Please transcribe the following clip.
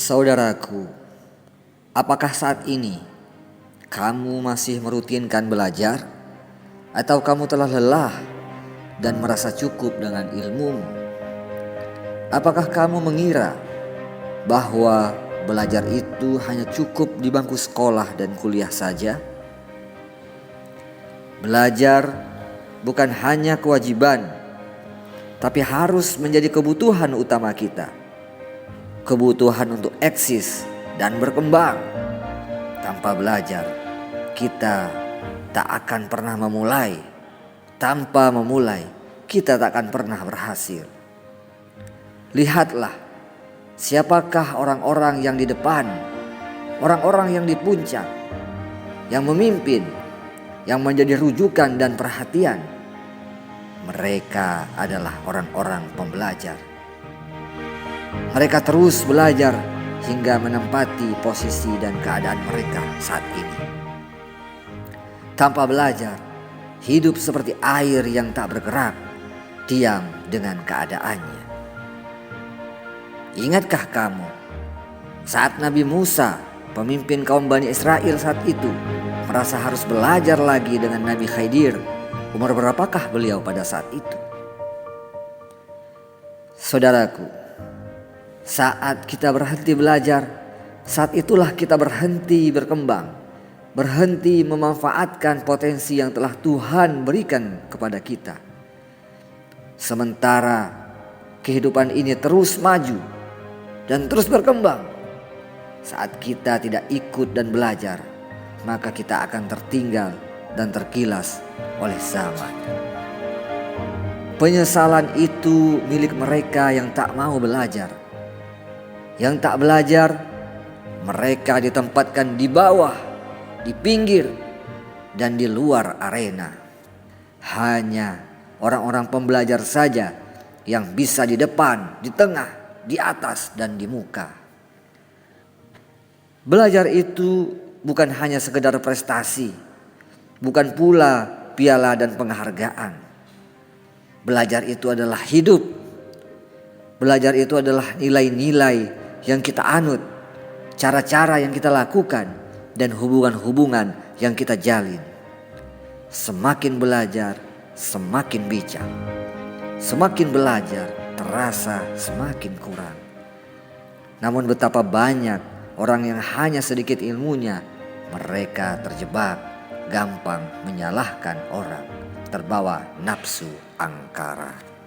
Saudaraku, apakah saat ini kamu masih merutinkan belajar, atau kamu telah lelah dan merasa cukup dengan ilmumu? Apakah kamu mengira bahwa belajar itu hanya cukup di bangku sekolah dan kuliah saja? Belajar bukan hanya kewajiban, tapi harus menjadi kebutuhan utama kita. Kebutuhan untuk eksis dan berkembang. Tanpa belajar, kita tak akan pernah memulai. Tanpa memulai, kita tak akan pernah berhasil. Lihatlah, siapakah orang-orang yang di depan, orang-orang yang di puncak, yang memimpin, yang menjadi rujukan dan perhatian. Mereka adalah orang-orang pembelajar. Mereka terus belajar hingga menempati posisi dan keadaan mereka saat ini. Tanpa belajar, hidup seperti air yang tak bergerak, diam dengan keadaannya. Ingatkah kamu saat Nabi Musa, pemimpin kaum Bani Israel saat itu, merasa harus belajar lagi dengan Nabi Khidir? Umur berapakah beliau pada saat itu? Saudaraku, saat kita berhenti belajar, saat itulah kita berhenti berkembang, berhenti memanfaatkan potensi yang telah Tuhan berikan kepada kita. Sementara kehidupan ini terus maju dan terus berkembang, saat kita tidak ikut dan belajar, maka kita akan tertinggal dan terkilas oleh zaman. Penyesalan itu milik mereka yang tak mau belajar. Yang tak belajar, mereka ditempatkan di bawah, di pinggir, dan di luar arena. Hanya orang-orang pembelajar saja yang bisa di depan, di tengah, di atas, dan di muka. Belajar itu bukan hanya sekedar prestasi, bukan pula piala dan penghargaan. Belajar itu adalah hidup. Belajar itu adalah nilai-nilai yang kita anut, cara-cara yang kita lakukan, dan hubungan-hubungan yang kita jalin. Semakin belajar, semakin bijak. Semakin belajar, terasa semakin kurang. Namun betapa banyak orang yang hanya sedikit ilmunya, mereka terjebak, gampang menyalahkan orang, terbawa nafsu angkara.